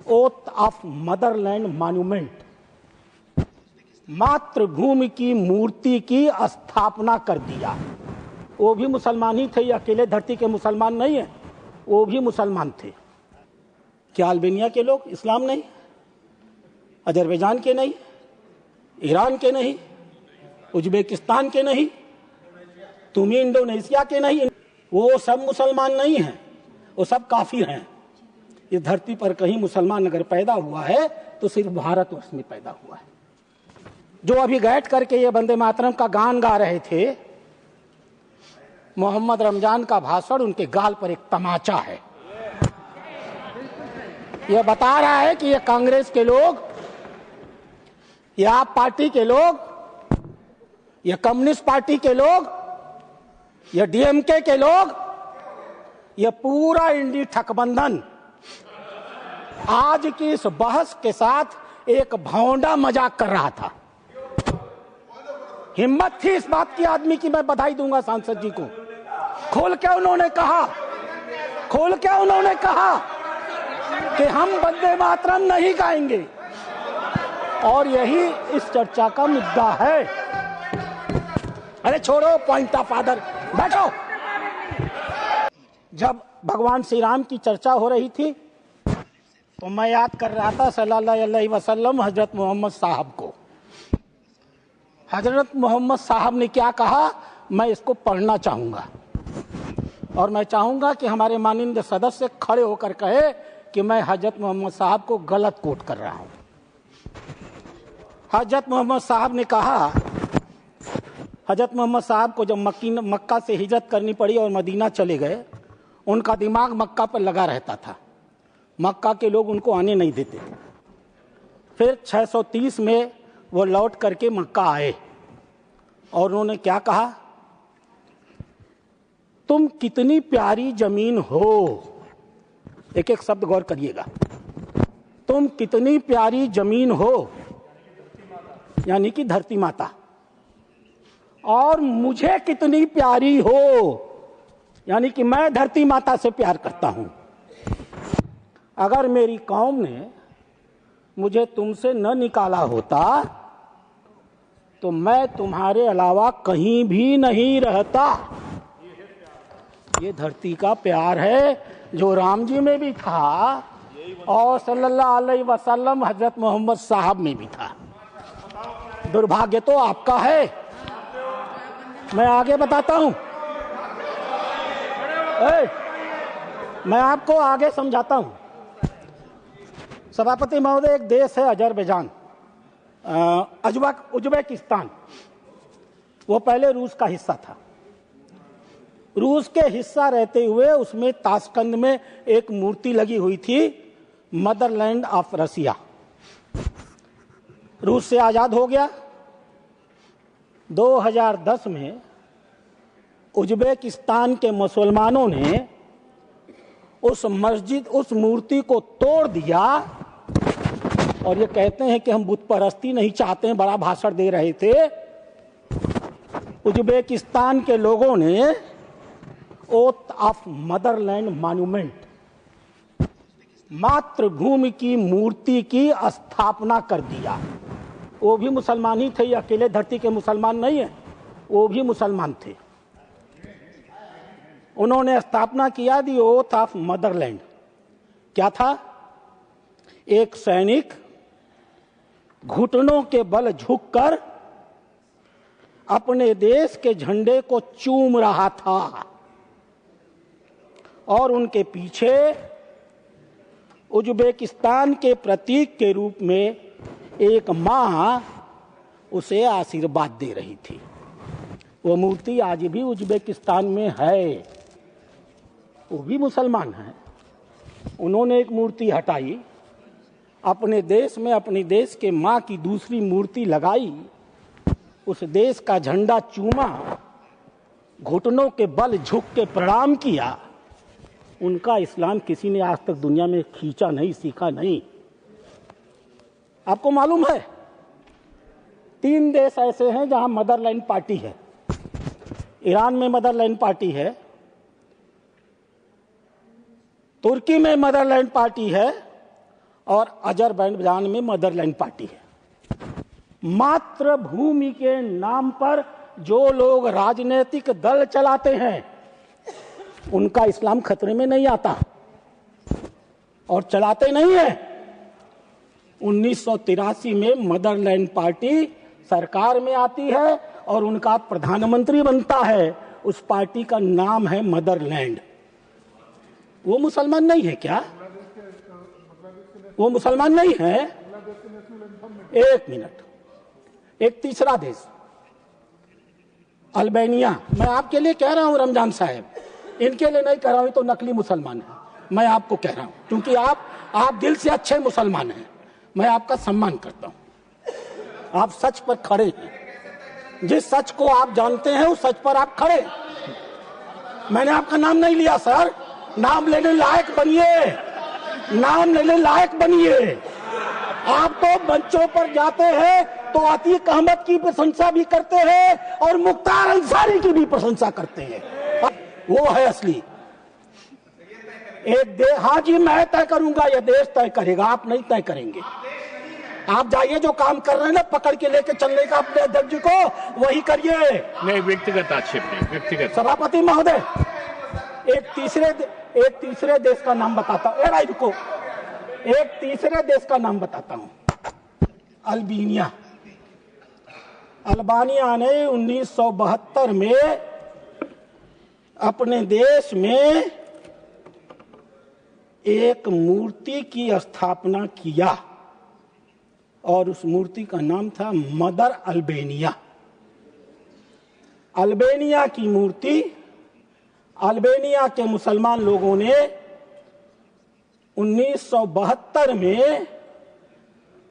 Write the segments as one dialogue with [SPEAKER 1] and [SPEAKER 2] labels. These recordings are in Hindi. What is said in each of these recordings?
[SPEAKER 1] ओथ ऑफ मदरलैंड मॉन्यूमेंट, मातृभूमि की मूर्ति की स्थापना कर दिया। वो भी मुसलमान ही थे, ये अकेले धरती के मुसलमान नहीं है, वो भी मुसलमान थे। क्या अल्बानिया के लोग इस्लाम नहीं, अजरबैजान के नहीं, ईरान के नहीं, उज्बेकिस्तान के नहीं, तुम्हें इंडोनेशिया के नहीं, वो सब मुसलमान नहीं हैं, वो सब काफिर हैं। इस धरती पर कहीं मुसलमान अगर पैदा हुआ है तो सिर्फ भारतवर्ष में पैदा हुआ है। जो अभी बैठ करके ये वंदे मातरम का गान गा रहे थे, मोहम्मद रमजान का भाषण उनके गाल पर एक तमाचा है। यह बता रहा है कि ये कांग्रेस के लोग, ये आप पार्टी के लोग, ये कम्युनिस्ट पार्टी के लोग, ये डीएमके के लोग, ये पूरा इंडी ठकबंधन आज की इस बहस के साथ एक भौंडा मजाक कर रहा था। हिम्मत थी इस बात की आदमी की, मैं बधाई दूंगा सांसद जी को। खोल के उन्होंने कहा कि हम वंदे मातरम नहीं गाएंगे, और यही इस चर्चा का मुद्दा है। अरे छोड़ो पॉइंट ऑफ आर्डर, बैठो। जब भगवान श्री राम की चर्चा हो रही थी तो मैं याद कर रहा था सल्लल्लाहु अलैहि वसल्लम हजरत मोहम्मद साहब को। हजरत मोहम्मद साहब ने क्या कहा, मैं इसको पढ़ना चाहूंगा, और मैं चाहूंगा कि हमारे माननीय सदस्य खड़े होकर कहे कि मैं हजरत मोहम्मद साहब को गलत कोट कर रहा हूं। हजरत मोहम्मद साहब ने कहा, हजरत मोहम्मद साहब को जब मक्का से हिजरत करनी पड़ी और मदीना चले गए, उनका दिमाग मक्का पर लगा रहता था, मक्का के लोग उनको आने नहीं देते थे। फिर 630 में वो लौट करके मक्का आए और उन्होंने क्या कहा, तुम कितनी प्यारी जमीन हो। एक एक शब्द गौर करिएगा, तुम कितनी प्यारी जमीन हो, यानी कि धरती माता, और मुझे कितनी प्यारी हो, यानी कि मैं धरती माता से प्यार करता हूं। अगर मेरी कौम ने मुझे तुमसे न निकाला होता तो मैं तुम्हारे अलावा कहीं भी नहीं रहता। ये धरती का प्यार है जो राम जी में भी था और सल्लल्लाहु अलैहि वसल्लम हजरत मोहम्मद साहब में भी था। दुर्भाग्य तो आपका है। मैं आगे बताता हूं, मैं आपको आगे समझाता हूं। सभापति महोदय, एक देश है अजरबैजान, उज्बेकिस्तान, वो पहले रूस का हिस्सा था। रूस के हिस्सा रहते हुए उसमें ताशकंद में एक मूर्ति लगी हुई थी, मदरलैंड ऑफ रसिया। रूस से आजाद हो गया। 2010 में उज्बेकिस्तान के मुसलमानों ने उस मूर्ति को तोड़ दिया और ये कहते हैं कि हम बुत परस्ती नहीं चाहते हैं, बड़ा भाषण दे रहे थे। उज्बेकिस्तान के लोगों ने ओथ ऑफ मदरलैंड मॉन्यूमेंट, मातृभूमि की मूर्ति की स्थापना कर दिया। वो भी मुसलमान ही थे, ये अकेले धरती के मुसलमान नहीं है, वो भी मुसलमान थे। उन्होंने स्थापना किया दी ओथ ऑफ मदरलैंड। क्या था? एक सैनिक घुटनों के बल झुककर अपने देश के झंडे को चूम रहा था और उनके पीछे उज्बेकिस्तान के प्रतीक के रूप में एक मां उसे आशीर्वाद दे रही थी। वो मूर्ति आज भी उज्बेकिस्तान में है, वो भी मुसलमान हैं। उन्होंने एक मूर्ति हटाई, अपने देश में अपने देश के मां की दूसरी मूर्ति लगाई, उस देश का झंडा चूमा, घुटनों के बल झुक के प्रणाम किया। उनका इस्लाम किसी ने आज तक दुनिया में खींचा नहीं, सीखा नहीं। आपको मालूम है 3 देश ऐसे हैं जहां मदरलैंड पार्टी है। ईरान में मदरलैंड पार्टी है, तुर्की में मदरलैंड पार्टी है, और अजरबैजान में मदरलैंड पार्टी है। मातृभूमि के नाम पर जो लोग राजनीतिक दल चलाते हैं उनका इस्लाम खतरे में नहीं आता और चलाते नहीं है। 1983 में मदरलैंड पार्टी सरकार में आती है और उनका प्रधानमंत्री बनता है। उस पार्टी का नाम है मदरलैंड। वो मुसलमान नहीं है क्या? वो मुसलमान नहीं है? एक मिनट, एक तीसरा देश अल्बानिया, मैं आपके लिए कह रहा हूं रमजान साहब, इनके लिए नहीं कह रहा हूं, तो नकली मुसलमान है। मैं आपको कह रहा हूं क्योंकि आप दिल से अच्छे मुसलमान हैं, मैं आपका सम्मान करता हूं। आप सच पर खड़े हैं, जिस सच को आप जानते हैं उस सच पर आप खड़े। मैंने आपका नाम नहीं लिया सर, नाम लेने लायक बनिए, नाम लेने लायक बनिए। आप तो मंचों पर जाते हैं तो अतीक अहमद की प्रशंसा भी करते हैं और मुख्तार अंसारी की भी प्रशंसा करते हैं। वो है असली एक देश। हाँ जी, मैं तय करूंगा, यह देश तय करेगा, आप नहीं तय करेंगे। आप जाइए, जो काम कर रहे हैं ना पकड़ के लेके चलने का अपने अध्यक्ष जी को, वही करिए।
[SPEAKER 2] नहीं, व्यक्तिगत आक्षेप नहीं, व्यक्तिगत।
[SPEAKER 1] सभापति महोदय, एक तीसरे देश का नाम बताता हूँ। रुको, एक तीसरे देश का नाम बताता हूं, अल्बानिया। अल्बानिया ने 1972 में अपने देश में एक मूर्ति की स्थापना किया और उस मूर्ति का नाम था मदर अल्बानिया। अल्बानिया की मूर्ति अल्बानिया के मुसलमान लोगों ने 1972 में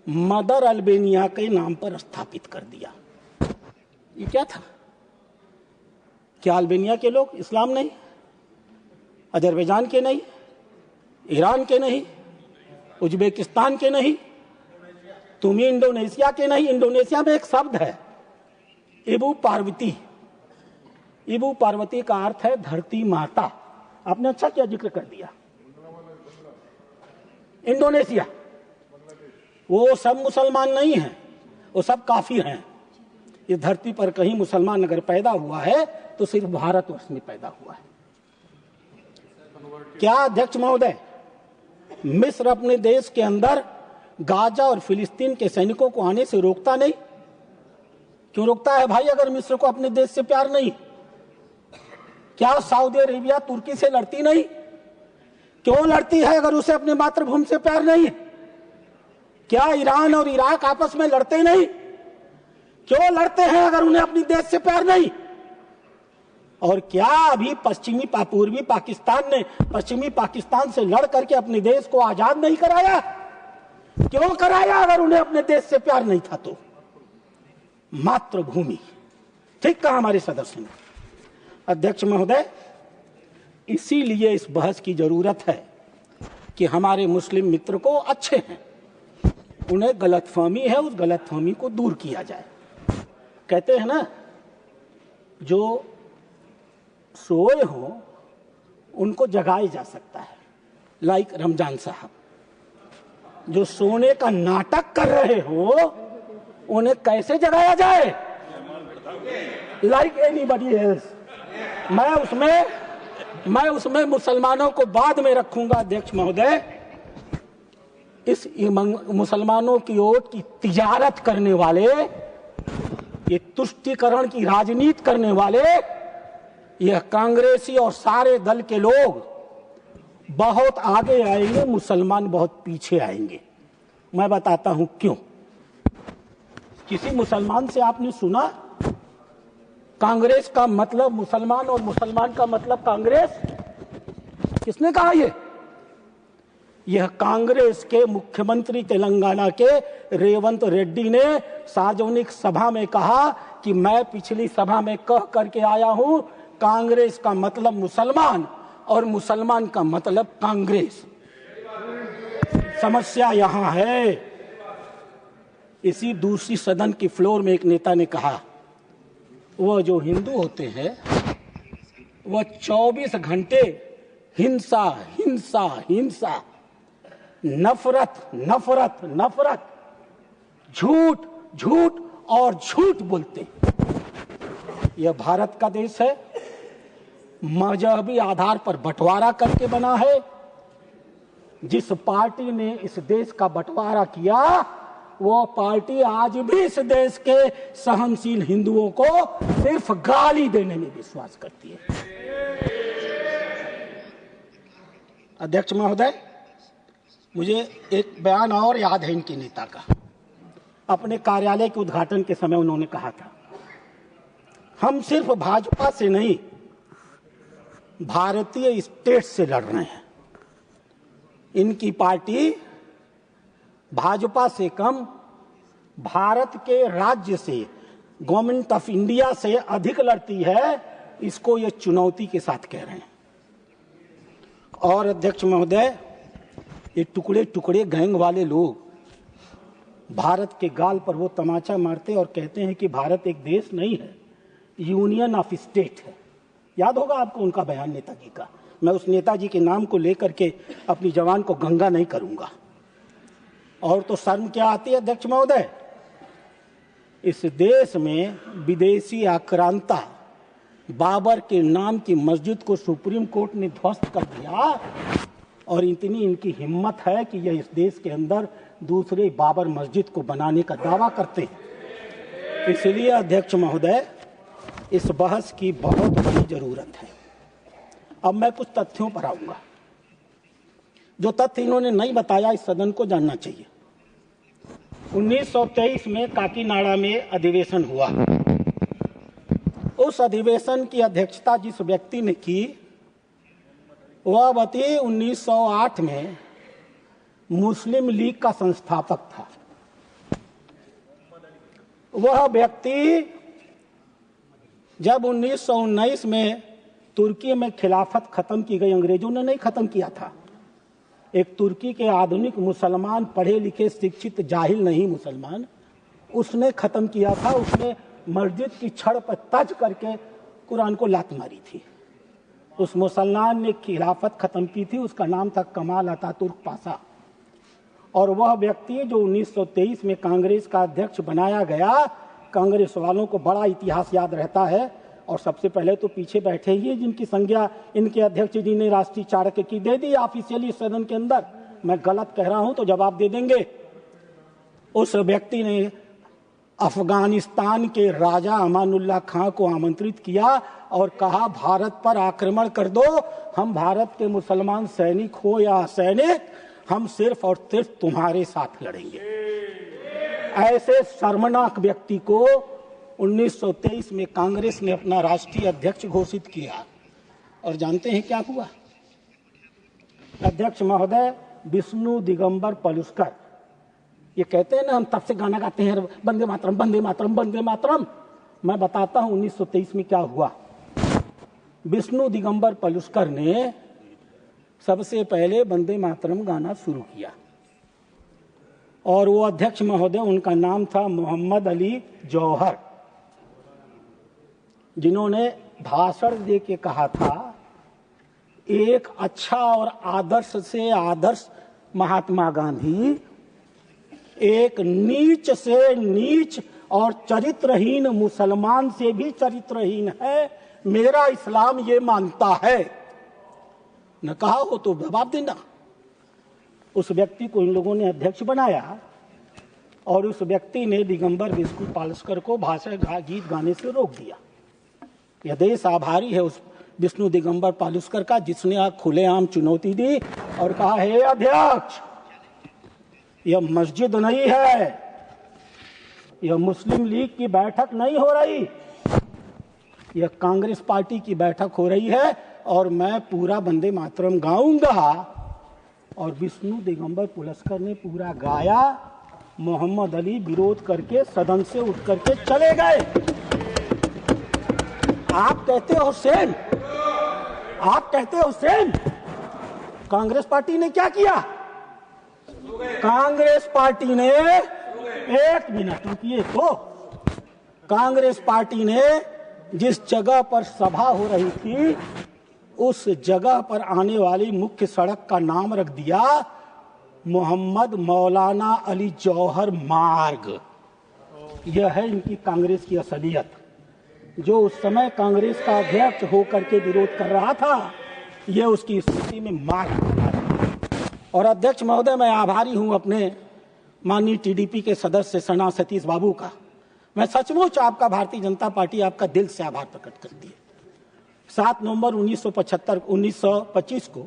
[SPEAKER 1] मदर अल्बानिया के नाम पर स्थापित कर दिया। ये क्या था? क्या अल्बानिया के लोग इस्लाम नहीं, अजरबैजान के नहीं, ईरान के नहीं, उज्बेकिस्तान के नहीं, तुम इंडोनेशिया के नहीं? इंडोनेशिया में एक शब्द है इबू पार्वती। इबू पार्वती का अर्थ है धरती माता। आपने अच्छा क्या जिक्र कर दिया। इंडोनेशिया, वो सब मुसलमान नहीं हैं, वो सब काफिर हैं। इस धरती पर कहीं मुसलमान अगर पैदा हुआ है तो सिर्फ भारतवर्ष में पैदा हुआ है। क्या अध्यक्ष महोदय, मिस्र अपने देश के अंदर गाजा और फिलिस्तीन के सैनिकों को आने से रोकता नहीं? क्यों रोकता है भाई, अगर मिस्र को अपने देश से प्यार नहीं? क्या सऊदी अरेबिया तुर्की से लड़ती नहीं? क्यों लड़ती है अगर उसे अपने मातृभूमि से प्यार नहीं? क्या ईरान और इराक आपस में लड़ते नहीं? क्यों लड़ते हैं अगर उन्हें अपनी देश से प्यार नहीं? और क्या अभी पूर्वी पाकिस्तान ने पश्चिमी पाकिस्तान से लड़ करके अपने देश को आजाद नहीं कराया? क्यों कराया अगर उन्हें अपने देश से प्यार नहीं था तो? मातृभूमि, ठीक कहा हमारे सदस्य ने। अध्यक्ष महोदय, इसीलिए इस बहस की जरूरत है कि हमारे मुस्लिम मित्र को अच्छे हैं, उन्हें गलतफहमी है, उस गलतफहमी को दूर किया जाए। कहते हैं ना, जो सोए हो उनको जगाया जा सकता है, लाइक रमजान साहब। जो सोने का नाटक कर रहे हो उन्हें कैसे जगाया जाए? Like anybody else. मैं उसमें मुसलमानों को बाद में रखूंगा। अध्यक्ष महोदय, इस मुसलमानों की वोट की तिजारत करने वाले, ये तुष्टीकरण की राजनीति करने वाले, यह कांग्रेसी और सारे दल के लोग बहुत आगे आएंगे, मुसलमान बहुत पीछे आएंगे। मैं बताता हूं क्यों। किसी मुसलमान से आपने सुना कांग्रेस का मतलब मुसलमान और मुसलमान का मतलब कांग्रेस? किसने कहा ये? यह कांग्रेस के मुख्यमंत्री तेलंगाना के रेवंत रेड्डी ने सार्वजनिक सभा में कहा कि मैं पिछली सभा में कह करके आया हूं, कांग्रेस का मतलब मुसलमान और मुसलमान का मतलब कांग्रेस। समस्या यहां है। इसी दूसरी सदन की फ्लोर में एक नेता ने कहा, वह जो हिंदू होते हैं वह 24 घंटे हिंसा हिंसा हिंसा। नफरत नफरत नफरत, झूठ झूठ और झूठ बोलते। यह भारत का देश है, मजहबी आधार पर बंटवारा करके बना है। जिस पार्टी ने इस देश का बंटवारा किया, वो पार्टी आज भी इस देश के सहनशील हिंदुओं को सिर्फ गाली देने में विश्वास करती है। अध्यक्ष महोदय, मुझे एक बयान और याद है इनके नेता का। अपने कार्यालय के उद्घाटन के समय उन्होंने कहा था, हम सिर्फ भाजपा से नहीं, भारतीय स्टेट से लड़ रहे हैं। इनकी पार्टी भाजपा से कम भारत के राज्य से, गवर्नमेंट ऑफ इंडिया से अधिक लड़ती है, इसको ये चुनौती के साथ कह रहे हैं। और अध्यक्ष महोदय, ये टुकड़े टुकड़े गैंग वाले लोग भारत के गाल पर वो तमाचा मारते और कहते हैं कि भारत एक देश नहीं है, यूनियन ऑफ स्टेट है। याद होगा आपको उनका बयान नेताजी का। मैं उस नेताजी के नाम को लेकर के अपनी जवान को गंगा नहीं करूंगा। और तो शर्म क्या आती है अध्यक्ष महोदय, इस देश में विदेशी आक्रांता बाबर के नाम की मस्जिद को सुप्रीम कोर्ट ने ध्वस्त कर दिया, और इतनी इनकी हिम्मत है कि यह इस देश के अंदर दूसरे बाबर मस्जिद को बनाने का दावा करते हैं। इसलिए अध्यक्ष महोदय, इस बहस की बहुत बड़ी जरूरत है। अब मैं कुछ तथ्यों पर आऊंगा। जो तथ्य इन्होंने नहीं बताया, इस सदन को जानना चाहिए। 1923 में काकीनाडा में अधिवेशन हुआ। उस अधिवेशन की अध्यक्षता जिस व्यक्ति ने की, वह व्यक्ति 1908 में मुस्लिम लीग का संस्थापक था। वह व्यक्ति जब 1919 में तुर्की में खिलाफत खत्म की गई, अंग्रेजों ने नहीं खत्म किया था, एक तुर्की के आधुनिक मुसलमान, पढ़े लिखे शिक्षित जाहिल नहीं मुसलमान, उसने खत्म किया था। उसने मस्जिद की छड़ पर तज करके कुरान को लात मारी थी। उस मुसलमान ने खिलाफत खत्म की थी, उसका नाम था कमाल अतातुर्क पाशा। और वह व्यक्ति जो 1923 में कांग्रेस का अध्यक्ष बनाया गया, कांग्रेस वालों को बड़ा इतिहास याद रहता है। और सबसे पहले तो पीछे बैठे ही जिनकी संज्ञा इनके अध्यक्ष जी ने राष्ट्रीय चाणक्य की दे दी ऑफिशियली सदन के अंदर। मैं गलत कह रहा हूं तो जवाब दे देंगे। उस व्यक्ति ने अफगानिस्तान के राजा अमानुल्लाह खां को आमंत्रित किया और कहा, भारत पर आक्रमण कर दो, हम भारत के मुसलमान सैनिक हो या सैनिक, हम सिर्फ और सिर्फ तुम्हारे साथ लड़ेंगे। ऐसे शर्मनाक व्यक्ति को 1923 में कांग्रेस ने अपना राष्ट्रीय अध्यक्ष घोषित किया। और जानते हैं क्या हुआ अध्यक्ष महोदय? विष्णु दिगंबर पलुस्कर, ये कहते हैं ना हम तब से गाना गाते हैं, वंदे मातरम वंदे मातरम वंदे मातरम। मैं बताता हूं 1923 में क्या हुआ। विष्णु दिगंबर पलुस्कर ने सबसे पहले वंदे मातरम गाना शुरू किया, और वो अध्यक्ष महोदय, उनका नाम था मोहम्मद अली जौहर, जिन्होंने भाषण दे के कहा था, एक अच्छा और आदर्श से आदर्श महात्मा गांधी एक नीच से नीच और चरित्रहीन मुसलमान से भी चरित्रहीन है, मेरा इस्लाम ये मानता है। न कहा हो तो जवाब देना। उस व्यक्ति को इन लोगों ने अध्यक्ष बनाया, और उस व्यक्ति ने दिगंबर विष्णु पलुस्कर को भाषण गीत गाने से रोक दिया। यह देश आभारी है उस विष्णु दिगंबर पलुस्कर का, जिसने खुलेआम चुनौती दी और कहा, हे अध्यक्ष, यह मस्जिद नहीं है, यह मुस्लिम लीग की बैठक नहीं हो रही, यह कांग्रेस पार्टी की बैठक हो रही है, और मैं पूरा वंदे मातरम गाऊंगा। और विष्णु दिगंबर पलुस्कर ने पूरा गाया। मोहम्मद अली विरोध करके सदन से उठ करके चले गए। आप कहते हो सेम, आप कहते हो सेम। कांग्रेस पार्टी ने क्या किया? कांग्रेस पार्टी ने, एक मिनट रुकिए, तो कांग्रेस पार्टी ने जिस जगह पर सभा हो रही थी, उस जगह पर आने वाली मुख्य सड़क का नाम रख दिया मोहम्मद मौलाना अली जौहर मार्ग, यह है इनकी कांग्रेस की असलियत। जो उस समय कांग्रेस का अध्यक्ष होकर के विरोध कर रहा था, यह उसकी स्थिति में मार्ग। और अध्यक्ष महोदय, मैं आभारी हूं अपने माननीय टीडीपी के सदस्य सना सतीश बाबू का। मैं सचमुच आपका, भारतीय जनता पार्टी आपका दिल से आभार प्रकट करती है। 7 नवंबर 1925 को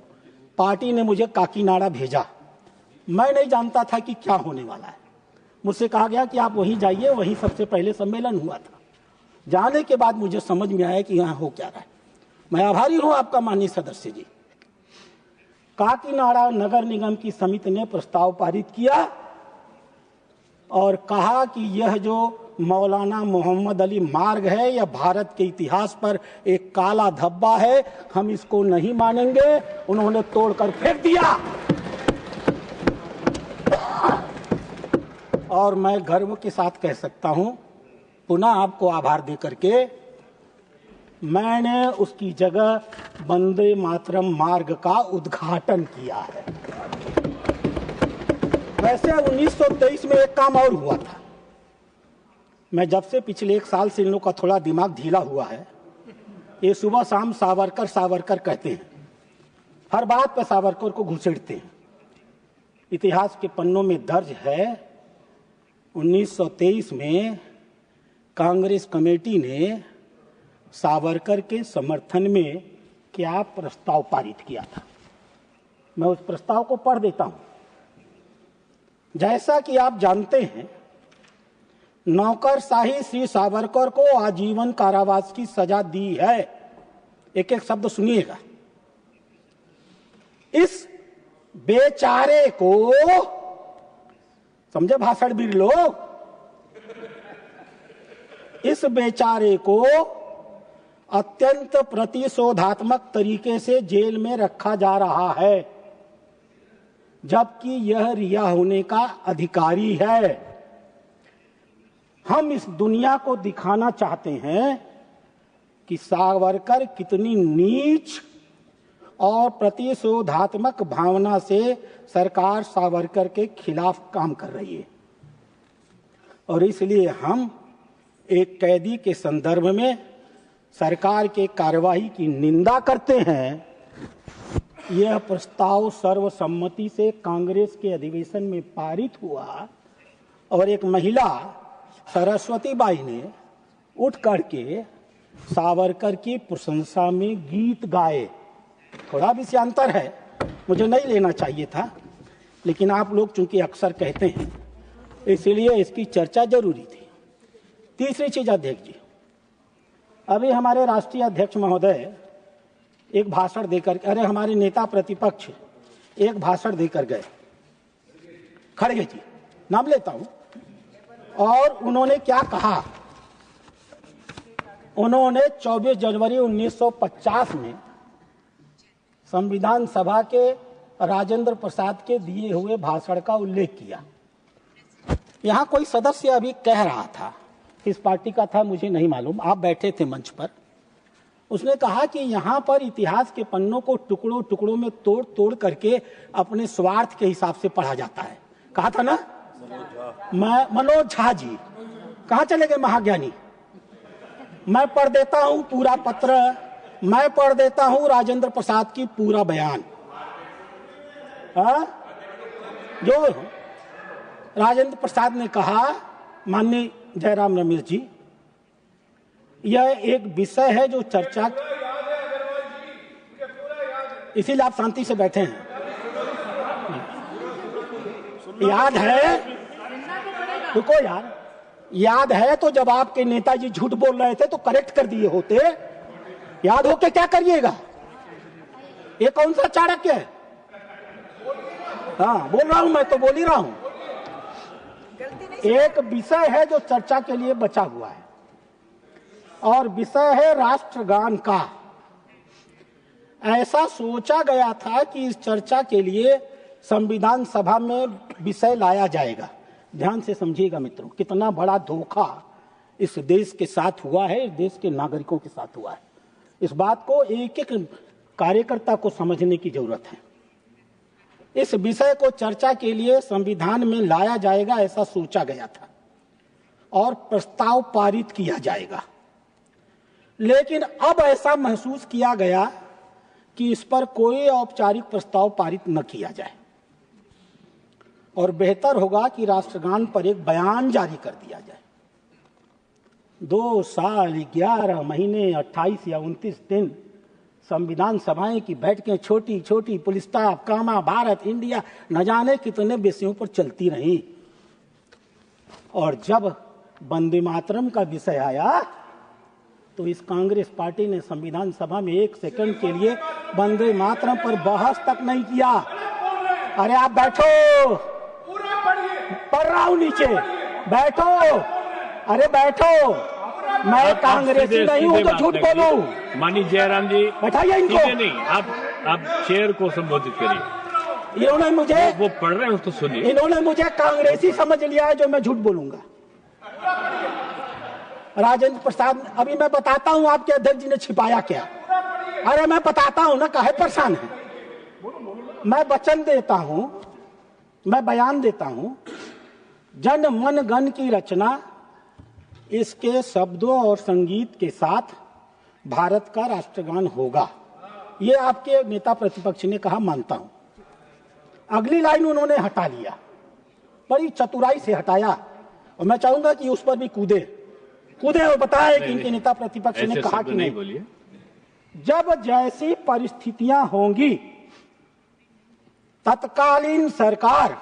[SPEAKER 1] पार्टी ने मुझे काकीनाडा भेजा। मैं नहीं जानता था कि क्या होने वाला है। मुझसे कहा गया कि आप वहीं जाइए, वहीं सबसे पहले सम्मेलन हुआ था। जाने के बाद मुझे समझ में आया कि यहाँ हो क्या रहा है। मैं आभारी हूँ आपका माननीय सदस्य जी। काकीनाडा नगर निगम की समिति ने प्रस्ताव पारित किया और कहा कि यह जो मौलाना मोहम्मद अली मार्ग है, यह भारत के इतिहास पर एक काला धब्बा है, हम इसको नहीं मानेंगे। उन्होंने तोड़कर फेंक दिया। और मैं गर्व के साथ कह सकता हूं, पुनः आपको आभार देकर के, मैंने उसकी जगह वंदे मातरम मार्ग का उद्घाटन किया है। वैसे 1923 में एक काम और हुआ था। मैं जब से पिछले 1 साल से इन लोगों का थोड़ा दिमाग ढीला हुआ है, ये सुबह शाम सावरकर सावरकर कहते हैं, हर बात पर सावरकर को घुसेड़ते हैं। इतिहास के पन्नों में दर्ज है, 1923 में कांग्रेस कमेटी ने सावरकर के समर्थन में क्या प्रस्ताव पारित किया था। मैं उस प्रस्ताव को पढ़ देता हूं। जैसा कि आप जानते हैं, नौकरशाही श्री सावरकर को आजीवन कारावास की सजा दी है। एक एक शब्द सुनिएगा। इस बेचारे को, समझे भाषण भी लोग, इस बेचारे को अत्यंत प्रतिशोधात्मक तरीके से जेल में रखा जा रहा है, जबकि यह रिहा होने का अधिकारी है। हम इस दुनिया को दिखाना चाहते हैं कि सावरकर कितनी नीच और प्रतिशोधात्मक भावना से सरकार सावरकर के खिलाफ काम कर रही है। और इसलिए हम एक कैदी के संदर्भ में सरकार के कार्यवाही की निंदा करते हैं। यह प्रस्ताव सर्वसम्मति से कांग्रेस के अधिवेशन में पारित हुआ और एक महिला सरस्वती बाई ने उठ करके सावरकर की प्रशंसा में गीत गाए। थोड़ा विषयांतर है, मुझे नहीं लेना चाहिए था, लेकिन आप लोग चूंकि अक्सर कहते हैं, इसलिए इसकी चर्चा जरूरी थी। तीसरी चीज, अध्यक्ष जी, अभी हमारे राष्ट्रीय अध्यक्ष महोदय एक भाषण देकर, अरे हमारे नेता प्रतिपक्ष एक भाषण देकर गए, खड़गे जी, नाम लेता हूं, और उन्होंने क्या कहा। उन्होंने 24 जनवरी 1950 में संविधान सभा के राजेंद्र प्रसाद के दिए हुए भाषण का उल्लेख किया। यहां कोई सदस्य अभी कह रहा था, किस पार्टी का था मुझे नहीं मालूम, आप बैठे थे मंच पर। उसने कहा कि यहां पर इतिहास के पन्नों को टुकड़ों टुकड़ों में तोड़ तोड़ करके अपने स्वार्थ के हिसाब से पढ़ा जाता है। कहा था ना, मनोज झा जी कहां चले गए महाज्ञानी। मैं पढ़ देता हूं पूरा पत्र, मैं पढ़ देता हूं राजेंद्र प्रसाद की पूरा बयान। जो राजेंद्र प्रसाद ने कहा, माननीय जयराम रमेश जी, यह एक विषय है जो चर्चा, इसीलिए आप शांति से बैठे हैं। याद है, रुको यार, याद है तो जब आपके नेताजी झूठ बोल रहे थे तो करेक्ट कर दिए होते। याद हो के क्या करिएगा, ये कौन सा चाणक्य है। हाँ बोल रहा हूं, मैं तो बोल ही रहा हूं। एक विषय है जो चर्चा के लिए बचा हुआ है, और विषय है राष्ट्रगान का। ऐसा सोचा गया था कि इस चर्चा के लिए संविधान सभा में विषय लाया जाएगा। ध्यान से समझिएगा मित्रों, कितना बड़ा धोखा इस देश के साथ हुआ है, इस देश के नागरिकों के साथ हुआ है। इस बात को एक एक कार्यकर्ता को समझने की जरूरत है। इस विषय को चर्चा के लिए संविधान में लाया जाएगा ऐसा सोचा गया था और प्रस्ताव पारित किया जाएगा, लेकिन अब ऐसा महसूस किया गया कि इस पर कोई औपचारिक प्रस्ताव पारित न किया जाए और बेहतर होगा कि राष्ट्रगान पर एक बयान जारी कर दिया जाए। 2 साल 11 महीने 28 या 29 दिन संविधान सभाएं की बैठकें छोटी छोटी पुलिस्ताफ, कामा, भारत, इंडिया, न जाने कितने विषयों पर चलती रहीं, और जब वंदे मातरम का विषय आया तो इस कांग्रेस पार्टी ने संविधान सभा में 1 सेकंड के लिए वंदे मातरम पर बहस तक नहीं किया। अरे आप बैठो, पढ़ रहा हूं नीचे, बैठो, अरे बैठो, मैं कांग्रेसी नहीं हूं तो झूठ बोलूं।
[SPEAKER 2] माननीय जयराम जी,
[SPEAKER 1] बैठाइए इनको।
[SPEAKER 2] नहीं, आप चेयर को संबोधित करिए।
[SPEAKER 1] इन्होंने मुझे,
[SPEAKER 2] वो पढ़ रहे हैं तो सुनिए।
[SPEAKER 1] इन्होंने मुझे कांग्रेसी समझ लिया है जो मैं झूठ बोलूंगा। राजेंद्र प्रसाद, अभी मैं बताता हूं आपके अध्यक्ष जी ने छिपाया क्या। अरे मैं बताता हूं ना, काहे परेशान है। मैं वचन देता हूं, मैं बयान देता हूं, जन मन गण की रचना इसके शब्दों और संगीत के साथ भारत का राष्ट्रगान होगा। ये आपके नेता प्रतिपक्ष ने कहा, मानता हूं। अगली लाइन उन्होंने हटा लिया, बड़ी चतुराई से हटाया, और मैं चाहूंगा कि उस पर भी कूदे और बताए कि इनके नेता प्रतिपक्ष ने कहा कि नहीं बोलिए। जब जैसी परिस्थितियां होंगी तत्कालीन सरकार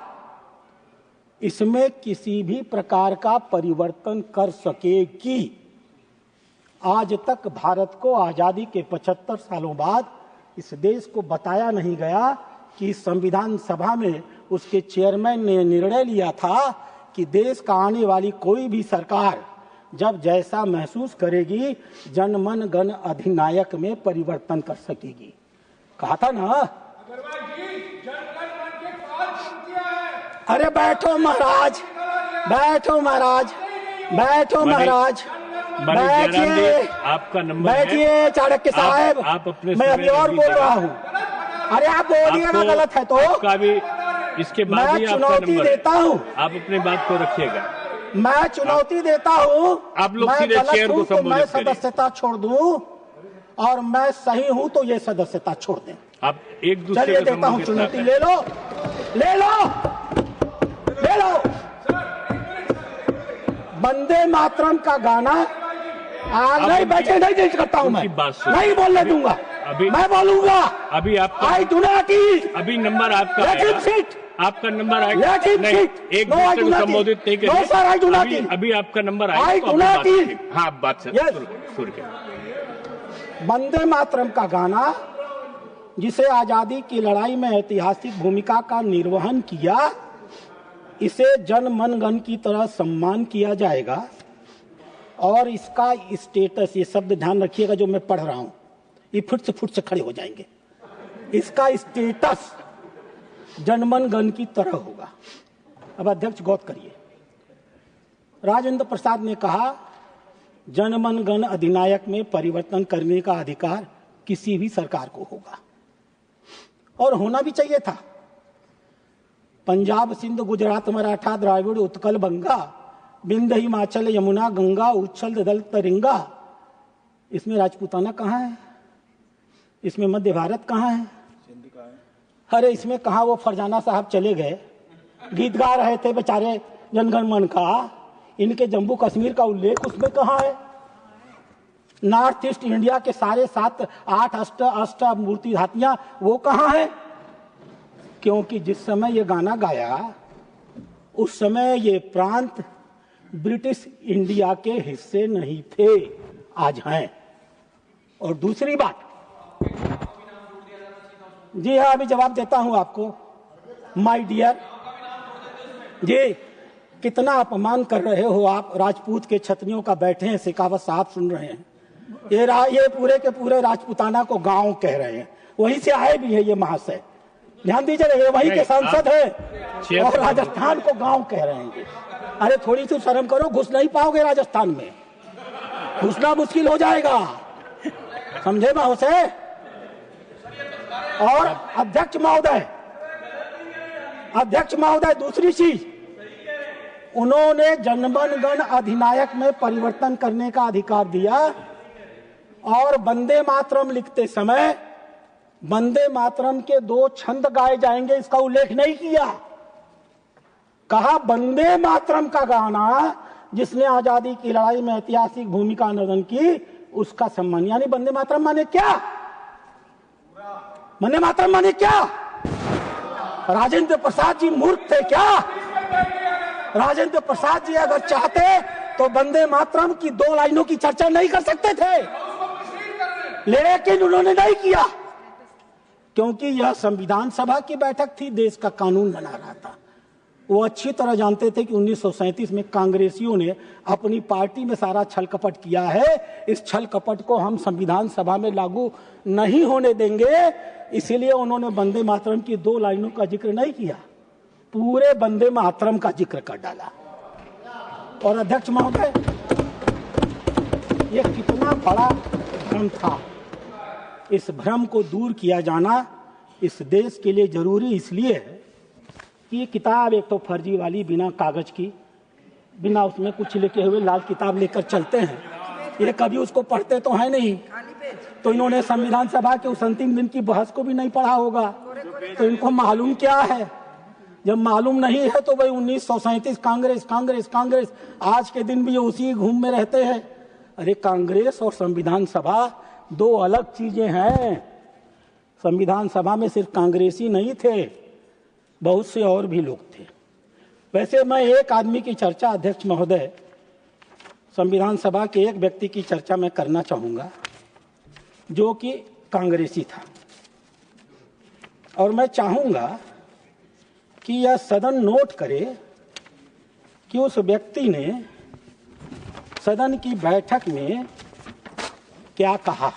[SPEAKER 1] इसमें किसी भी प्रकार का परिवर्तन कर सकेगी। आज तक भारत को आजादी के 75 सालों बाद इस देश को बताया नहीं गया कि संविधान सभा में उसके चेयरमैन ने निर्णय लिया था कि देश का आने वाली कोई भी सरकार जब जैसा महसूस करेगी जनमन गण अधिनायक में परिवर्तन कर सकेगी। कहा था ना। अरे बैठो महाराज, बैठो महाराज, बैठो महाराज, बैठिए,
[SPEAKER 2] आपका नंबर
[SPEAKER 1] बैठिए चाणक्य साहब।
[SPEAKER 2] आप अपने,
[SPEAKER 1] मैं अभी और बोल रहा हूँ। अरे आप बोलिएगा, गलत है तो
[SPEAKER 2] इसके बाद
[SPEAKER 1] मैं चुनौती देता हूँ।
[SPEAKER 2] आप अपनी बात को रखिएगा।
[SPEAKER 1] मैं चुनौती देता हूँ।
[SPEAKER 2] आप लोग
[SPEAKER 1] मैं
[SPEAKER 2] सीधे चेयर को
[SPEAKER 1] गलत हूँ तो मैं
[SPEAKER 2] संबोधित करिए।
[SPEAKER 1] सदस्यता छोड़ दूं, और मैं सही हूँ तो ये सदस्यता छोड़ दें।
[SPEAKER 2] आप एक दूसरे
[SPEAKER 1] चलिए देता हूँ चुनौती, ले लो, ले लो, ले लो। वंदे मातरम का गाना आज नहीं, बैठे नहीं देख करता हूँ, मैं नहीं बोलने दूंगा, मैं बोलूंगा।
[SPEAKER 2] अभी आपका,
[SPEAKER 1] आई डू नॉट ईट,
[SPEAKER 2] अभी नंबर आपका आपका नंबर आएगा। नहीं, एक दूसरे को संबोधित नहीं करेंगे। अभी आपका नंबर आएगा। हाँ, बात सुन के।
[SPEAKER 1] वंदे मातरम का गाना जिसे आजादी की लड़ाई में ऐतिहासिक भूमिका का निर्वहन किया, इसे जन मन गण की तरह सम्मान किया जाएगा, और इसका स्टेटस, ये शब्द ध्यान रखिएगा जो मैं पढ़ रहा हूं, ये फुट से खड़े हो जाएंगे। इसका स्टेटस जनमन गण की तरह होगा। अब अध्यक्ष गौर करिए। राजेंद्र प्रसाद ने कहा जनमन गण अधिनायक में परिवर्तन करने का अधिकार किसी भी सरकार को होगा, और होना भी चाहिए था। पंजाब, सिंध, गुजरात, मराठा, द्राविड़, उत्कल, बंगा, बिंद, हिमाचल, यमुना, गंगा, उच्छल, दल, तरिंगा, इसमें राजपूताना कहाँ है? इसमें मध्य भारत कहाँ है? अरे इसमें कहा वो फरजाना साहब चले गए, गीत गा रहे थे बेचारे जनगण मन का, इनके जम्मू कश्मीर का उल्लेख उसमें कहाँ है? नॉर्थ ईस्ट इंडिया के सारे 7, 8 अष्ट मूर्ति धातियां वो कहाँ है? क्योंकि जिस समय ये गाना गाया उस समय ये प्रांत ब्रिटिश इंडिया के हिस्से नहीं थे, आज हैं। और दूसरी बात, जी हाँ, अभी जवाब देता हूं आपको। माय डियर जी, कितना अपमान कर रहे हो आप। राजपूत के छतरियों का बैठे हैं, शेखावत साहब सुन रहे हैं। ये पूरे के पूरे राजपूताना को गांव कह रहे हैं, वहीं से आए भी है ये महाशय, ध्यान दीजिए, वहीं के सांसद है, और राजस्थान को गांव कह रहे हैं। अरे थोड़ी सी शर्म करो, घुस नहीं पाओगे राजस्थान में, घुसना मुश्किल हो जाएगा, समझे महाशय। और अध्यक्ष महोदय, अध्यक्ष महोदय, दूसरी चीज, उन्होंने जनगण गण अधिनायक में परिवर्तन करने का अधिकार दिया और वंदे मातरम लिखते समय वंदे मातरम के 2 छंद गाए जाएंगे, इसका उल्लेख नहीं किया। कहा वंदे मातरम का गाना जिसने आजादी की लड़ाई में ऐतिहासिक भूमिका निर्वहन की, उसका सम्मान। यानी वंदे मातरम माने क्या? वंदे मातरम माने क्या? राजेंद्र प्रसाद जी मूर्ख थे क्या? राजेंद्र प्रसाद जी अगर चाहते तो वंदे मातरम की 2 लाइनों की चर्चा नहीं कर सकते थे, लेकिन उन्होंने नहीं किया, क्योंकि यह संविधान सभा की बैठक थी, देश का कानून बना रहा था। वो अच्छी तरह जानते थे कि 1937 में कांग्रेसियों ने अपनी पार्टी में सारा छल कपट किया है, इस छल कपट को हम संविधान सभा में लागू नहीं होने देंगे, इसीलिए उन्होंने वंदे मातरम की 2 लाइनों का जिक्र नहीं किया, पूरे वंदे मातरम का जिक्र कर डाला। और अध्यक्ष महोदय, ये कितना बड़ा भ्रम था, इस भ्रम को दूर किया जाना इस देश के लिए जरूरी इसलिए है कि ये किताब एक तो फर्जी वाली, बिना कागज की, बिना उसमें कुछ लिखे हुए लाल किताब लेकर चलते हैं, ये कभी उसको पढ़ते तो है नहीं। तो इन्होंने संविधान सभा के उस अंतिम दिन की बहस को भी नहीं पढ़ा होगा, तो इनको मालूम क्या है? जब मालूम नहीं है तो भाई 1937 कांग्रेस कांग्रेस कांग्रेस, आज के दिन भी ये उसी घूम में रहते हैं। अरे कांग्रेस और संविधान सभा 2 अलग चीजें हैं। संविधान सभा में सिर्फ कांग्रेसी नहीं थे, बहुत से और भी लोग थे। वैसे मैं एक आदमी की चर्चा, अध्यक्ष महोदय, संविधान सभा के एक व्यक्ति की चर्चा मैं करना चाहूंगा जो कि कांग्रेसी था, और मैं चाहूंगा कि यह सदन नोट करे कि उस व्यक्ति ने सदन की बैठक में क्या कहा।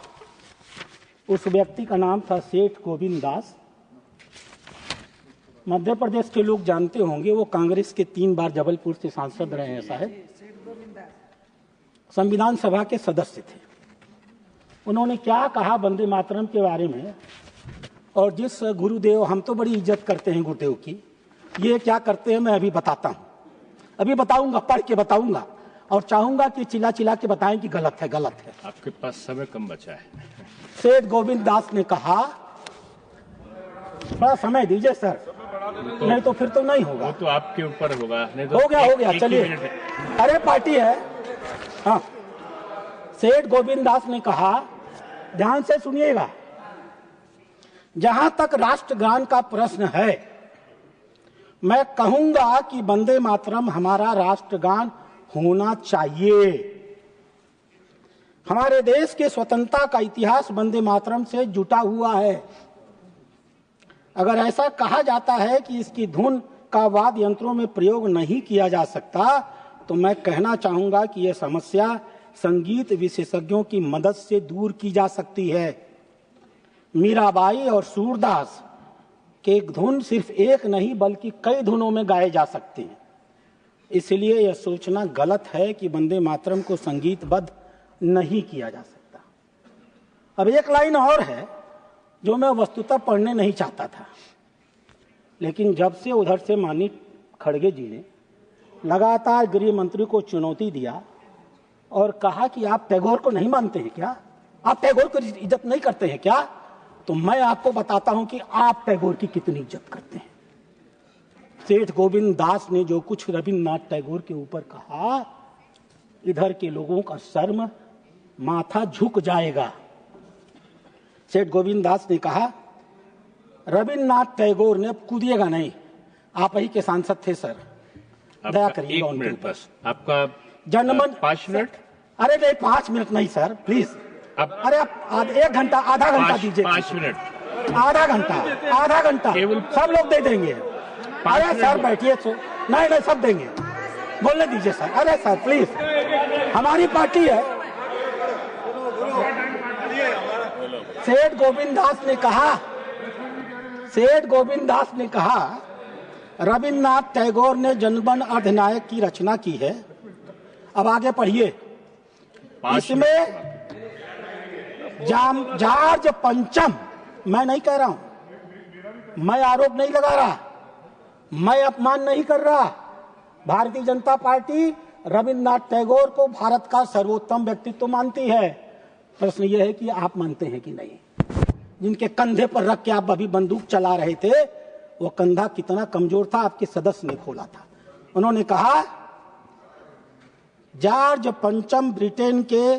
[SPEAKER 1] उस व्यक्ति का नाम था सेठ गोविंद दास। मध्य प्रदेश के लोग जानते होंगे, वो कांग्रेस के 3 बार जबलपुर से सांसद रहे हैं साहब, संविधान सभा के सदस्य थे। उन्होंने क्या कहा वंदे मातरम के बारे में, और जिस गुरुदेव, हम तो बड़ी इज्जत करते हैं गुरुदेव की, ये क्या करते हैं मैं अभी बताता हूं, अभी बताऊंगा, पढ़ के बताऊंगा, और चाहूंगा कि चिल्ला चिल्ला के बताएं कि गलत है, गलत है।
[SPEAKER 2] आपके पास समय कम बचा है।
[SPEAKER 1] सेठ गोविंद दास ने कहा, थोड़ा समय दीजिए सर, तो नहीं तो फिर तो नहीं होगा।
[SPEAKER 2] वो तो आपके ऊपर होगा। नहीं तो
[SPEAKER 1] हो गया चलिए, अरे पार्टी है। हाँ, सेठ गोविंद दास ने कहा, ध्यान से सुनिएगा, जहां तक राष्ट्रगान का प्रश्न है, मैं कहूंगा कि वंदे मातरम हमारा राष्ट्रगान होना चाहिए। हमारे देश के स्वतंत्रता का इतिहास वंदे मातरम से जुटा हुआ है। अगर ऐसा कहा जाता है कि इसकी धुन का वाद्य यंत्रों में प्रयोग नहीं किया जा सकता, तो मैं कहना चाहूंगा कि यह समस्या संगीत विशेषज्ञों की मदद से दूर की जा सकती है। मीराबाई और सूरदास के धुन सिर्फ एक नहीं बल्कि कई धुनों में गाए जा सकते हैं। इसलिए यह सोचना गलत है कि वंदे मातरम को संगीतबद्ध नहीं किया जा सकता। अब एक लाइन और है जो मैं वस्तुतः पढ़ने नहीं चाहता था, लेकिन जब से उधर से माननीय खड़गे जी ने लगातार गृह मंत्री को चुनौती दिया और कहा कि आप टैगोर को नहीं मानते हैं क्या, आप टैगोर को इज्जत नहीं करते हैं क्या, तो मैं आपको बताता हूं कि आप टैगोर की कितनी इज्जत करते हैं। सेठ गोविंद दास ने जो कुछ रविन्द्रनाथ टैगोर के ऊपर कहा, इधर के लोगों का शर्म माथा झुक जाएगा। सेठ गोविंद दास ने कहा, रविन्द्रनाथ टैगोर ने, कूदिएगा नहीं, आप ही के सांसद थे सर, दया करिएगा उनके ऊपर।
[SPEAKER 2] आपका
[SPEAKER 1] जनमन
[SPEAKER 2] 5 मिनट?
[SPEAKER 1] अरे नहीं 5 मिनट नहीं सर, प्लीज। अरे आप 1 घंटा, आधा घंटा दीजिए।
[SPEAKER 2] 5 मिनट,
[SPEAKER 1] आधा घंटा सब लोग दे देंगे। अरे सर बैठिए, नहीं सब देंगे, बोलने दीजिए सर। अरे सर प्लीज, हमारी पार्टी है। सेठ गोविंद दास ने कहा, रविन्द्रनाथ टैगोर ने जनगण अधिनायक की रचना की है। अब आगे पढ़िए, इसमें जॉर्ज पंचम, मैं नहीं कह रहा हूं, मैं आरोप नहीं लगा रहा, मैं अपमान नहीं कर रहा। भारतीय जनता पार्टी रविन्द्रनाथ टैगोर को भारत का सर्वोत्तम व्यक्तित्व मानती है। प्रश्न यह है कि आप मानते हैं कि नहीं। जिनके कंधे पर रख के आप अभी बंदूक चला रहे थे, वो कंधा कितना कमजोर था, आपके सदस्य ने खोला था। उन्होंने कहा जॉर्ज पंचम ब्रिटेन के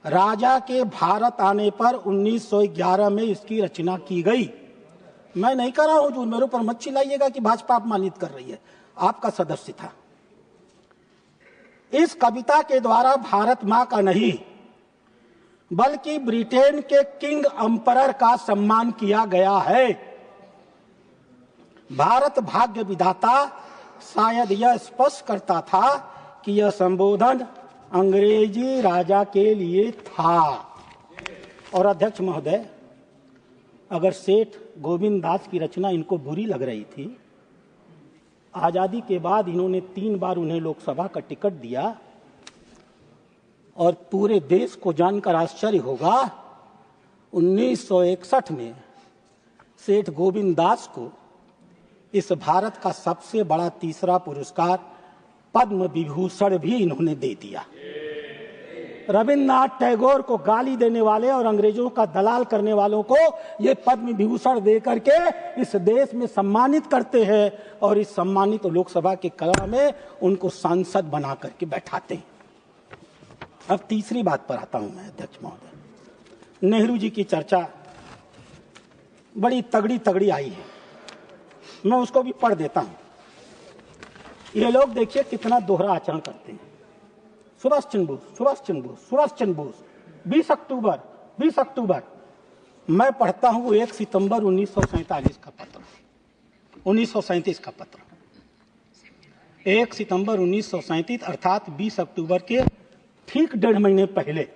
[SPEAKER 1] राजा के भारत आने पर 1911 में इसकी रचना की गई। मैं नहीं कर रहा हूं जो मेरे ऊपर मत चिल्लाइएगा कि भाजपा अपमानित कर रही है, आपका सदस्य था। इस कविता के द्वारा भारत मां का नहीं बल्कि ब्रिटेन के किंग एम्परर का सम्मान किया गया है। भारत भाग्य विधाता शायद यह स्पष्ट करता था कि यह संबोधन अंग्रेजी राजा के लिए था। और अध्यक्ष महोदय, अगर सेठ गोविंद दास की रचना इनको बुरी लग रही थी, आजादी के बाद इन्होंने 3 बार उन्हें लोकसभा का टिकट दिया, और पूरे देश को जानकर आश्चर्य होगा 1961 में सेठ गोविंद दास को इस भारत का सबसे बड़ा तीसरा पुरस्कार पद्म विभूषण भी इन्होंने दे दिया। रविन्द्रनाथ टैगोर को गाली देने वाले और अंग्रेजों का दलाल करने वालों को ये पद्म विभूषण दे करके इस देश में सम्मानित करते हैं, और इस सम्मानित लोकसभा के कला में उनको सांसद बना करके बैठाते हैं। अब तीसरी बात पर आता हूं मैं अध्यक्ष महोदय। नेहरू जी की चर्चा बड़ी तगड़ी आई है, मैं उसको भी पढ़ देता हूं। ये लोग देखिए कितना दोहरा आचरण करते हैं। सुभाष चंद्र बोस 20 अक्टूबर। मैं पढ़ता हूं वो 1 सितंबर 1937 का पत्र, 1937 का पत्र। 1 सितंबर 1937 अर्थात 20 अक्टूबर के ठीक 1.5 महीने पहले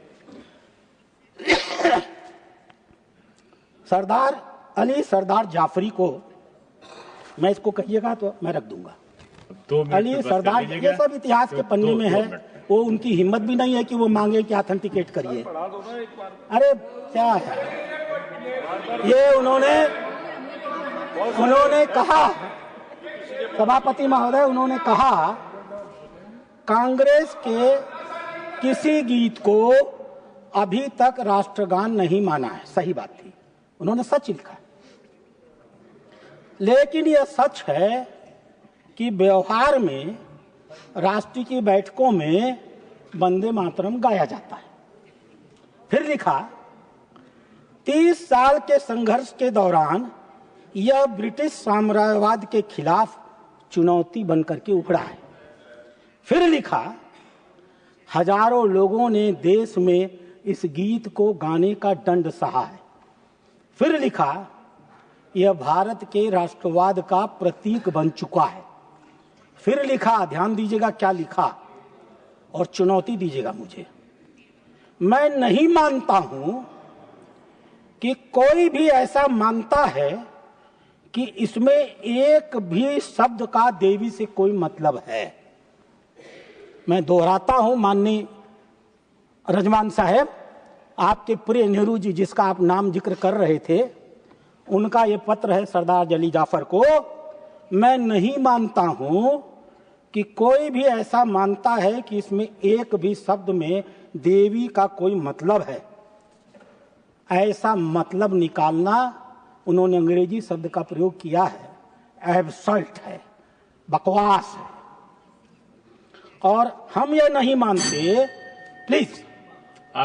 [SPEAKER 1] सरदार जाफरी को, मैं इसको कहिएगा तो मैं रख दूंगा। अली सरदार, ये सब इतिहास के पन्ने में है। वो उनकी हिम्मत भी नहीं है कि वो मांगे कि ऑथेंटिकेट करिए। अरे क्या है ये, उन्होंने कहा, सभापति महोदय, उन्होंने कहा कांग्रेस के किसी गीत को अभी तक राष्ट्रगान नहीं माना है। सही बात थी, उन्होंने सच लिखा। लेकिन यह सच है कि व्यवहार में राष्ट्र की बैठकों में वंदे मातरम गाया जाता है। फिर लिखा 30 साल के संघर्ष के दौरान यह ब्रिटिश साम्राज्यवाद के खिलाफ चुनौती बनकर के उभरा है। फिर लिखा हजारों लोगों ने देश में इस गीत को गाने का दंड सहा है। फिर लिखा यह भारत के राष्ट्रवाद का प्रतीक बन चुका है। फिर लिखा, ध्यान दीजिएगा क्या लिखा और चुनौती दीजिएगा मुझे। मैं नहीं मानता हूं कि कोई भी ऐसा मानता है कि इसमें एक भी शब्द का देवी से कोई मतलब है। मैं दोहराता हूं, माननीय रजमान साहब, आपके प्रिय नेहरू जी जिसका आप नाम जिक्र कर रहे थे, उनका ये पत्र है सरदार जली जाफर को। मैं नहीं मानता हूं कि कोई भी ऐसा मानता है कि इसमें एक भी शब्द में देवी का कोई मतलब है। ऐसा मतलब निकालना, उन्होंने अंग्रेजी शब्द का प्रयोग किया है, एब्सर्ट है, बकवास है। और हम ये नहीं मानते, प्लीज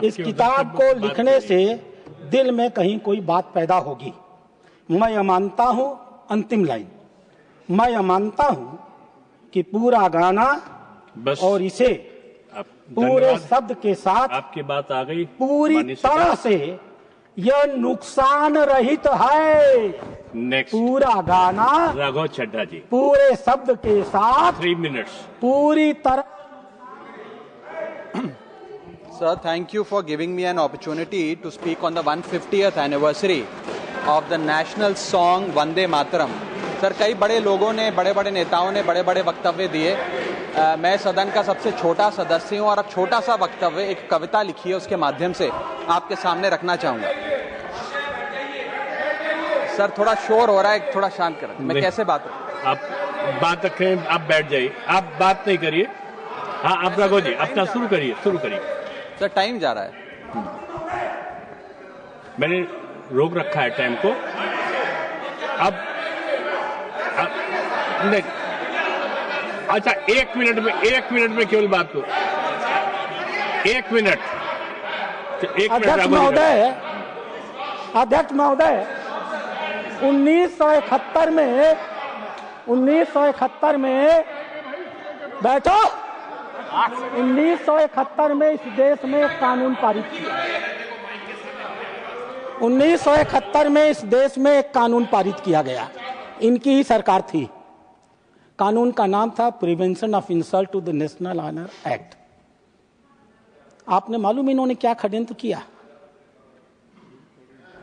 [SPEAKER 1] इस किताब को लिखने से दिल में कहीं कोई बात पैदा होगी। मैं ये मानता हूं, अंतिम लाइन, मैं ये मानता हूं कि पूरा गाना बस और इसे पूरे शब्द के साथ,
[SPEAKER 2] आपकी बात आ गई,
[SPEAKER 1] पूरी तरह से यह नुकसान रहित है।
[SPEAKER 2] नेक्स्ट,
[SPEAKER 1] पूरा गाना
[SPEAKER 2] राघव चड्ढा जी
[SPEAKER 1] पूरे शब्द के साथ
[SPEAKER 2] 3 मिनट्स
[SPEAKER 1] पूरी तरह।
[SPEAKER 3] Sir, thank you for giving me an opportunity to speak on the 150th anniversary of the national song Vande Mataram. Sir, कई बड़े लोगों ने, बड़े बड़े नेताओं ने बड़े बड़े वक्तव्य दिए। मैं सदन का सबसे छोटा सदस्य हूं और अब छोटा सा वक्तव्य, एक कविता लिखी है, उसके माध्यम से आपके सामने रखना चाहूंगा। सर, थोड़ा शोर हो रहा है, थोड़ा शांत करें। मैं कैसे बात करूं?
[SPEAKER 2] आप बात रखें, आप बैठ जाइए, आप बात नहीं करिए। हाँ, आप रखो जी, अपना शुरू करिए।
[SPEAKER 3] सर टाइम जा रहा है।
[SPEAKER 2] मैंने रोक रखा है टाइम को। अब नहीं, अच्छा, 1 मिनट में केवल बात को 1 मिनट।
[SPEAKER 1] अध्यक्ष महोदय 1971 में बैठो। 1971 में इस देश में एक कानून पारित किया। 1971 में इस देश में एक कानून पारित किया गया, इनकी ही सरकार थी। कानून का नाम था prevention of insult to the national honour act. आपने मालूम इन्होंने क्या षड्यंत्र किया?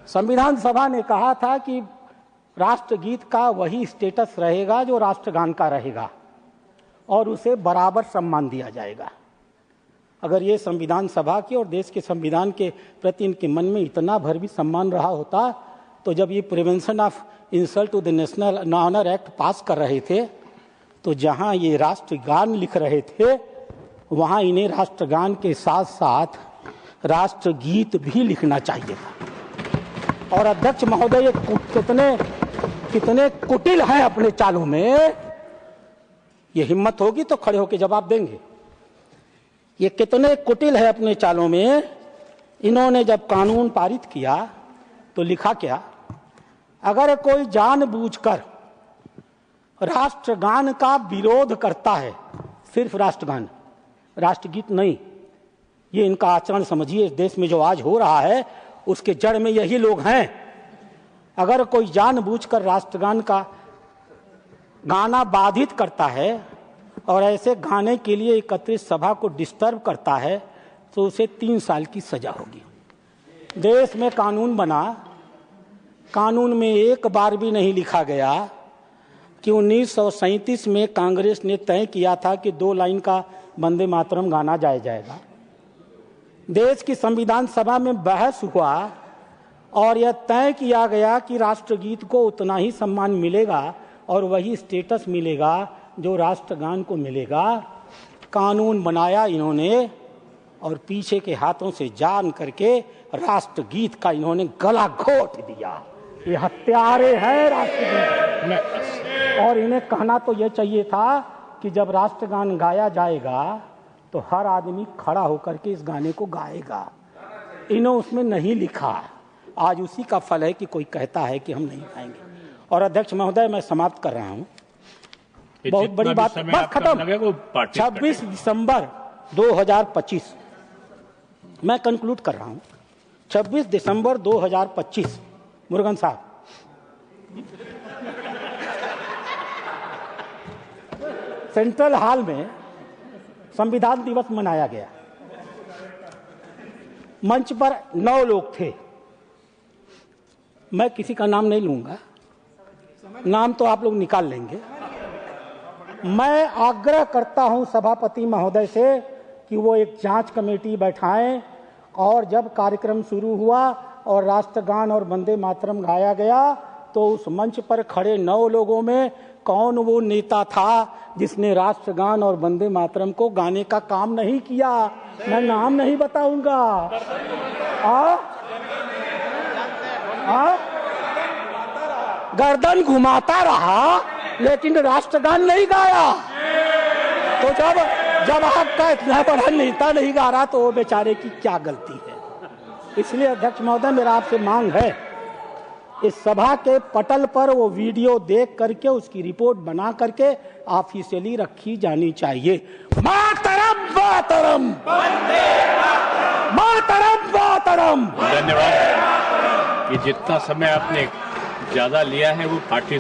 [SPEAKER 1] संविधान सभा ने कहा था कि राष्ट्रगीत का वही स्टेटस रहेगा जो राष्ट्रगान का रहेगा और उसे बराबर सम्मान दिया जाएगा। अगर ये संविधान सभा की और देश के संविधान के प्रति इनके मन में इतना भर भी सम्मान रहा होता, तो जब ये prevention of insult to the national honour act pass कर रहे थे, तो जहां ये राष्ट्रगान लिख रहे थे वहां इन्हें राष्ट्रगान के साथ साथ राष्ट्रगीत भी लिखना चाहिए था। और अध्यक्ष महोदय ये कितने कुटिल हैं अपने चालों में। ये हिम्मत होगी तो खड़े होकर जवाब देंगे। ये कितने कुटिल है अपने चालों में। इन्होंने जब कानून पारित किया तो लिखा क्या? अगर कोई जानबूझकर राष्ट्रगान का विरोध करता है, सिर्फ राष्ट्रगान, राष्ट्रगीत नहीं, ये इनका आचरण समझिए। इस देश में जो आज हो रहा है उसके जड़ में यही लोग हैं। अगर कोई जानबूझकर राष्ट्रगान का गाना बाधित करता है और ऐसे गाने के लिए एकत्रित सभा को डिस्टर्ब करता है तो उसे 3 साल की सजा होगी। देश में कानून बना, कानून में एक बार भी नहीं लिखा गया कि 1937 में कांग्रेस ने तय किया था कि 2 लाइन का वंदे मातरम गाना जाएगा। देश की संविधान सभा में बहस हुआ और यह तय किया गया कि राष्ट्रगीत को उतना ही सम्मान मिलेगा और वही स्टेटस मिलेगा जो राष्ट्रगान को मिलेगा। कानून बनाया इन्होंने और पीछे के हाथों से जान करके राष्ट्रगीत का इन्होंने गला घोट दिया। ये हत्यारे हैं राष्ट्रगीत। और इन्हें कहना तो ये चाहिए था कि जब राष्ट्रगान गाया जाएगा तो हर आदमी खड़ा होकर के इस गाने को गाएगा। इन्होंने उसमें नहीं लिखा। आज उसी का फल है कि कोई कहता है कि हम नहीं गाएंगे। और अध्यक्ष महोदय मैं समाप्त कर रहा हूं। बहुत बड़ी बात, बस खत्म। 26 दिसंबर 2025 मैं कंक्लूड कर रहा हूं। 26 दिसंबर 2025 मुरुगन साहब, सेंट्रल हॉल में संविधान दिवस मनाया गया। मंच पर 9 लोग थे। मैं किसी का नाम नहीं लूंगा, नाम तो आप लोग निकाल लेंगे। मैं आग्रह करता हूं सभापति महोदय से कि वो एक जांच कमेटी बैठाएं और जब कार्यक्रम शुरू हुआ और राष्ट्रगान और वंदे मातरम गाया गया तो उस मंच पर खड़े 9 लोगों में कौन वो नेता था जिसने राष्ट्रगान और वंदे मातरम को गाने का काम नहीं किया। मैं नाम नहीं बताऊंगा। गर्दन घुमाता रहा लेकिन राष्ट्रगान नहीं गाया। तो जब आपका इतना बड़ा नेता नहीं गा रहा तो वो बेचारे की क्या गलती है। इसलिए अध्यक्ष महोदय मेरा आपसे मांग है, इस सभा के पटल पर वो वीडियो देख करके उसकी रिपोर्ट बना करके ऑफिशियली रखी जानी चाहिए। मातरम मातरम मातरम मातरम।
[SPEAKER 2] धन्यवाद। ये जितना समय आपने ज्यादा लिया है वो पार्टी